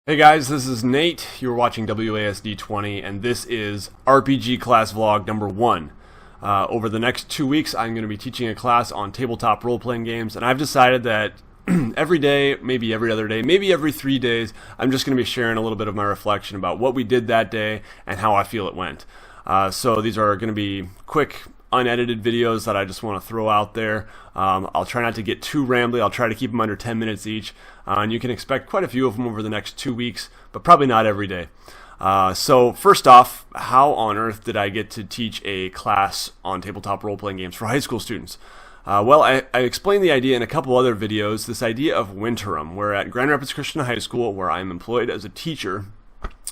Hey guys, this is Nate. You're watching WASD 20, and this is RPG class vlog number 1. Over the next 2 weeks, I'm going to be teaching a class on tabletop role-playing games, and I've decided that every day, maybe every other day, maybe every 3 days, I'm just going to be sharing a little bit of my reflection about what we did that day and how I feel it went. So these are going to be quick, unedited videos that I just want to throw out there. I'll try not to get too rambly. I'll try to keep them under 10 minutes each. And you can expect quite a few of them over the next 2 weeks, but probably not every day. So first off, how on earth did I get to teach a class on tabletop role-playing games for high school students? Well, I explained the idea in a couple other videos, this idea of Winterim, where at Grand Rapids Christian High School, where I'm employed as a teacher,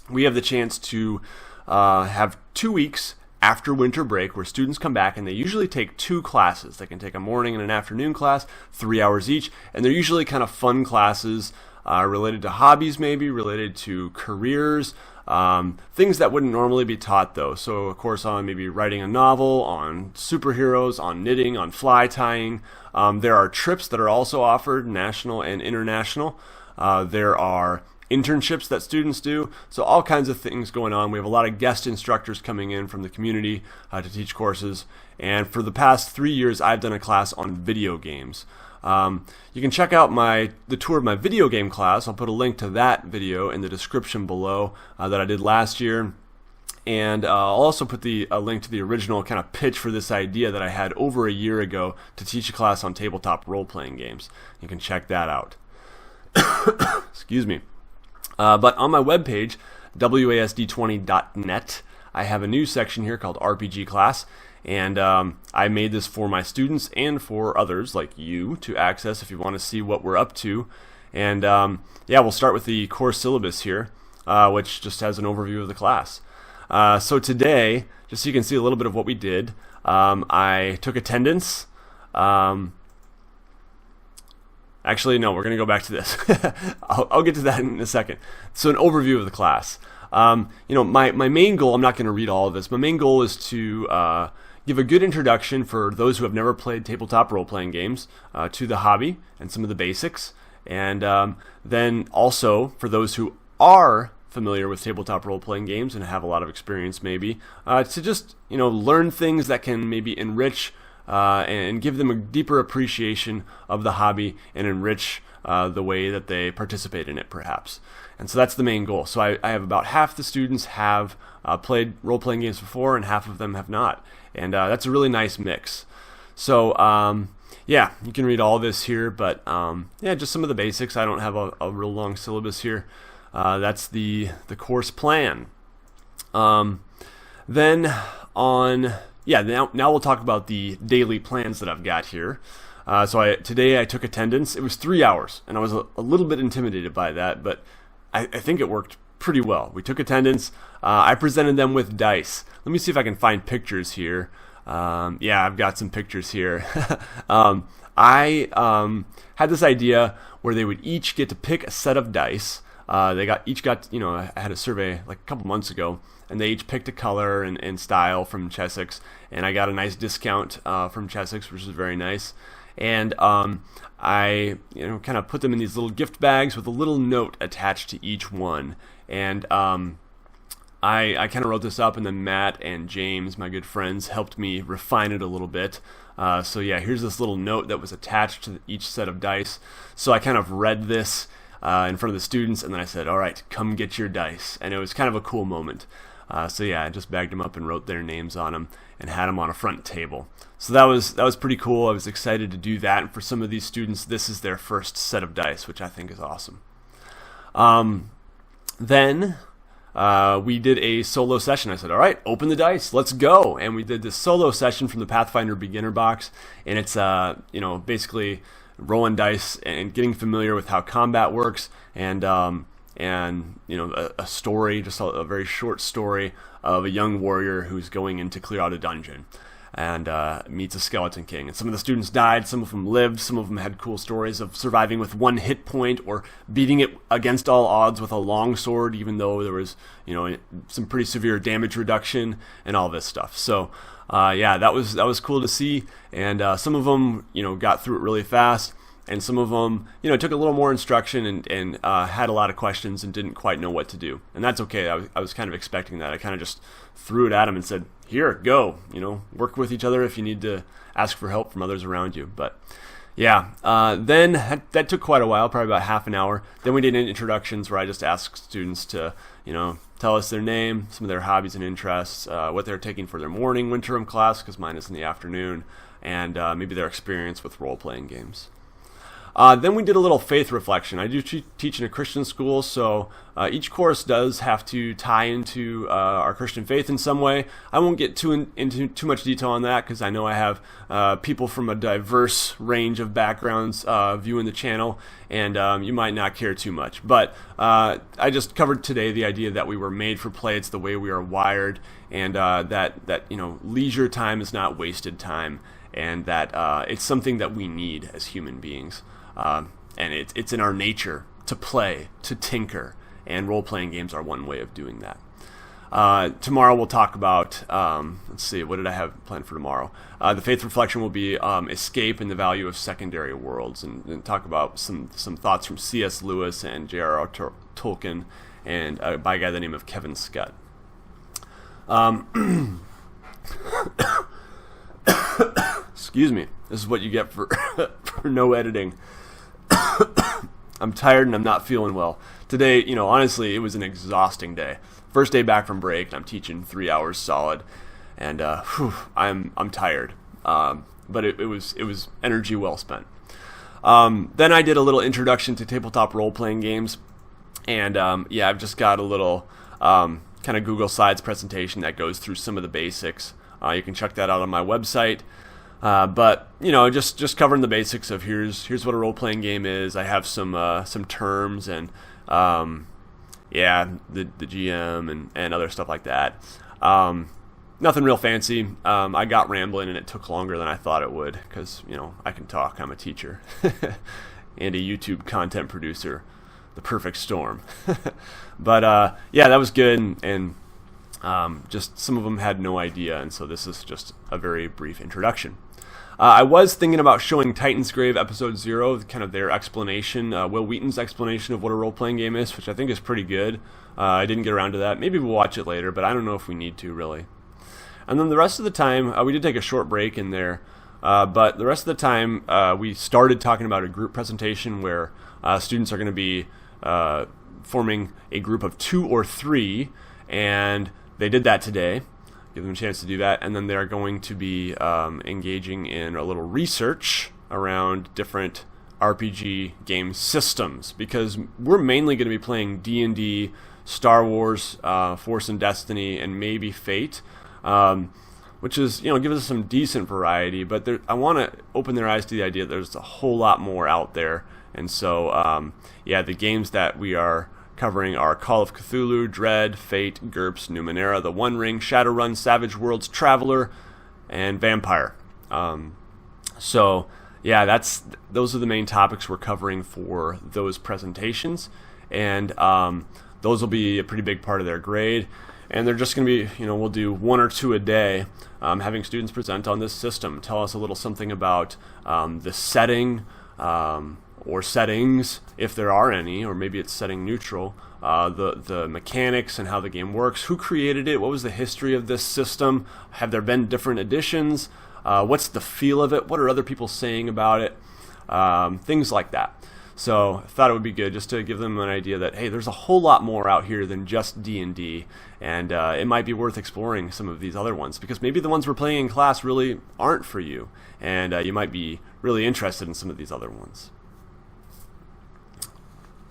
we have the chance to have 2 weeks after winter break where students come back and they usually take 2 classes. They can take a morning and an afternoon class, 3 hours each, and they're usually kind of fun classes related to hobbies, maybe related to careers, things that wouldn't normally be taught though. So of course on maybe writing a novel, on superheroes, on knitting, on fly tying. There are trips that are also offered, national and international. There are internships that students do, so all kinds of things going on. We have a lot of guest instructors coming in from the community to teach courses, and for the past 3 years I've done a class on video games. You can check out the tour of my video game class. I'll put a link to that video in the description below that I did last year, and I'll also put a link to the original kind of pitch for this idea that I had over a year ago to teach a class on tabletop role-playing games. You can check that out. Excuse me. But on my webpage, wasd20.net, I have a new section here called RPG class, and I made this for my students and for others like you to access if you want to see what we're up to. And yeah, we'll start with the course syllabus here, which just has an overview of the class. So today, just so you can see a little bit of what we did, I took attendance. Actually, no, we're going to go back to this. I'll get to that in a second. So an overview of the class. My main goal, I'm not going to read all of this, my main goal is to give a good introduction for those who have never played tabletop role-playing games to the hobby and some of the basics. And then also for those who are familiar with tabletop role-playing games and have a lot of experience maybe, to just learn things that can maybe enrich and give them a deeper appreciation of the hobby and enrich the way that they participate in it, perhaps. And so that's the main goal. So I have about half the students have played role-playing games before, and half of them have not. And that's a really nice mix. So yeah, you can read all this here, but yeah, just some of the basics. I don't have a real long syllabus here. That's the course plan. Then on... Yeah, now we'll talk about the daily plans that I've got here. So today I took attendance. It was 3 hours, and I was a little bit intimidated by that, but I think it worked pretty well. We took attendance. I presented them with dice. Let me see if I can find pictures here. Yeah, I've got some pictures here. I had this idea where they would each get to pick a set of dice. Each got, I had a survey like a couple months ago, and they each picked a color and style from Chessex, and I got a nice discount from Chessex, which is very nice. And I, kind of put them in these little gift bags with a little note attached to each one. And I kind of wrote this up, and then Matt and James, my good friends, helped me refine it a little bit. So yeah, here's this little note that was attached to each set of dice. So I kind of read this in front of the students, and then I said, all right, come get your dice. And it was kind of a cool moment. So yeah, I just bagged them up and wrote their names on them and had them on a front table. So that was pretty cool. I was excited to do that. And for some of these students, this is their first set of dice, which I think is awesome. Then we did a solo session. I said, all right, open the dice, let's go. And we did this solo session from the Pathfinder beginner box. And it's, basically rolling dice and getting familiar with how combat works, and a story, just a very short story of a young warrior who's going in to clear out a dungeon and meets a skeleton king. And some of the students died, some of them lived, some of them had cool stories of surviving with 1 hit point or beating it against all odds with a long sword, even though there was some pretty severe damage reduction and all this stuff. So yeah, that was cool to see. And some of them got through it really fast. and some of them, took a little more instruction and had a lot of questions and didn't quite know what to do. And that's okay. I was kind of expecting that. I kind of just threw it at them and said, here, go. Work with each other if you need to ask for help from others around you. But yeah, then that took quite a while, probably about half an hour. Then we did introductions where I just asked students to, tell us their name, some of their hobbies and interests, what they're taking for their morning winter class, because mine is in the afternoon, and maybe their experience with role-playing games. Then we did a little faith reflection. I do teach in a Christian school, so each course does have to tie into our Christian faith in some way. I won't get into too much detail on that because I know I have people from a diverse range of backgrounds viewing the channel, and you might not care too much. But I just covered today the idea that we were made for play. It's the way we are wired, and that leisure time is not wasted time, and that it's something that we need as human beings. And it's in our nature to play, to tinker, and role-playing games are one way of doing that. Tomorrow we'll talk about, let's see, what did I have planned for tomorrow? The faith reflection will be escape and the value of secondary worlds, and talk about some thoughts from C.S. Lewis and J.R.R. Tolkien, and by a guy by the name of Kevin Scott. Excuse me. This is what you get for no editing. I'm tired and I'm not feeling well. Today, honestly, it was an exhausting day. First day back from break, and I'm teaching 3 hours solid, and I'm tired. But it was energy well spent. Then I did a little introduction to tabletop role-playing games, and I've just got a little kind of Google Slides presentation that goes through some of the basics. You can check that out on my website. But just covering the basics of here's what a role-playing game is. I have some terms and the GM and other stuff like that. Nothing real fancy. I got rambling and it took longer than I thought it would because I can talk. I'm a teacher and a YouTube content producer. The perfect storm. But that was good, and just some of them had no idea, and so this is just a very brief introduction. I was thinking about showing Titan's Grave Episode 0, kind of their explanation, Will Wheaton's explanation of what a role-playing game is, which I think is pretty good. I didn't get around to that. Maybe we'll watch it later, but I don't know if we need to, really. And then the rest of the time, we did take a short break in there, but the rest of the time, we started talking about a group presentation where students are going to be forming a group of 2 or 3, and they did that today. Give them a chance to do that, and then they're going to be engaging in a little research around different RPG game systems, because we're mainly going to be playing D&D, Star Wars, Force and Destiny, and maybe Fate, which is, gives us some decent variety, but I want to open their eyes to the idea that there's a whole lot more out there, and so, the games that we are covering are Call of Cthulhu, Dread, Fate, GURPS, Numenera, The One Ring, Shadowrun, Savage Worlds, Traveler, and Vampire. Those are the main topics we're covering for those presentations, and those will be a pretty big part of their grade. And they're just going to be, we'll do 1 or 2 a day, having students present on this system, tell us a little something about the setting, or settings, if there are any, or maybe it's setting neutral, the mechanics and how the game works, who created it, what was the history of this system, have there been different editions, what's the feel of it, what are other people saying about it, things like that. So I thought it would be good just to give them an idea that, hey, there's a whole lot more out here than just D&D, and it might be worth exploring some of these other ones, because maybe the ones we're playing in class really aren't for you, and you might be really interested in some of these other ones.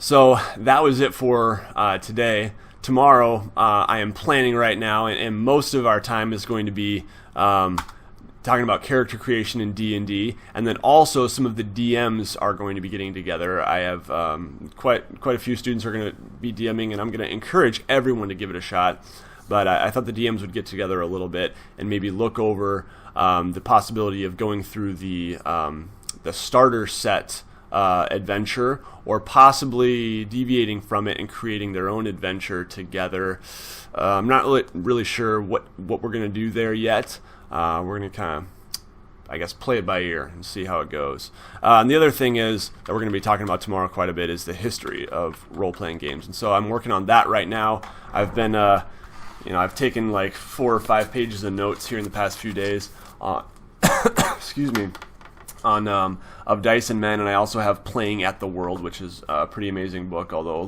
So that was it for today. Tomorrow, I am planning right now, and most of our time is going to be talking about character creation in D&D, and then also some of the DMs are going to be getting together. I have quite a few students who are going to be DMing, and I'm going to encourage everyone to give it a shot. But I thought the DMs would get together a little bit and maybe look over the possibility of going through the starter set adventure, or possibly deviating from it and creating their own adventure together. I'm not really sure what we're going to do there yet. We're going to kind I guess, play it by ear and see how it goes. And the other thing is that we're going to be talking about tomorrow quite a bit is the history of role-playing games. And so I'm working on that right now. I've been, I've taken like 4 or 5 pages of notes here in the past few days on, excuse me, on of Dice and Men, and I also have Playing at the World, which is a pretty amazing book, although a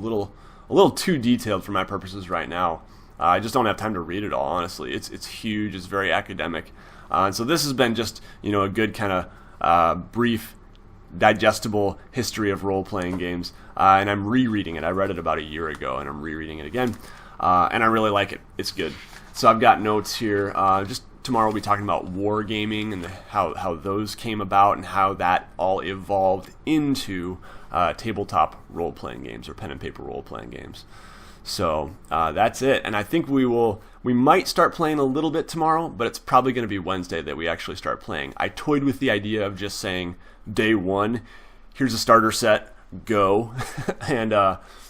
little too detailed for my purposes right now. I just don't have time to read it all, honestly. It's huge. It's very academic. And so this has been just, a good kind of brief, digestible history of role-playing games. And I'm rereading it. I read it about a year ago, and I'm rereading it again. And I really like it. It's good. So I've got notes here. Just tomorrow we'll be talking about wargaming and how those came about and how that all evolved into tabletop role-playing games or pen and paper role-playing games. So that's it, and I think we might start playing a little bit tomorrow, but it's probably going to be Wednesday that we actually start playing. I toyed with the idea of just saying day 1, here's a starter set, go, and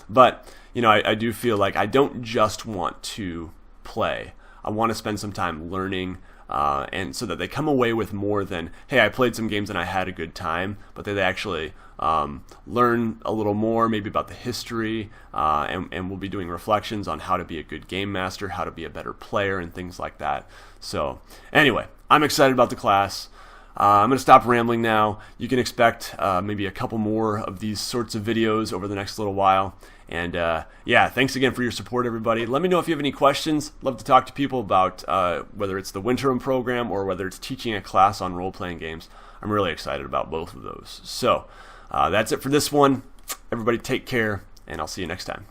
but I do feel like I don't just want to play. I want to spend some time learning, and so that they come away with more than, hey, I played some games and I had a good time, but they actually learn a little more, maybe about the history, and we'll be doing reflections on how to be a good game master, how to be a better player, and things like that. So anyway, I'm excited about the class. I'm going to stop rambling now. You can expect maybe a couple more of these sorts of videos over the next little while. And thanks again for your support, everybody. Let me know if you have any questions. Love to talk to people about whether it's the Winterim program or whether it's teaching a class on role-playing games. I'm really excited about both of those. So that's it for this one. Everybody take care, and I'll see you next time.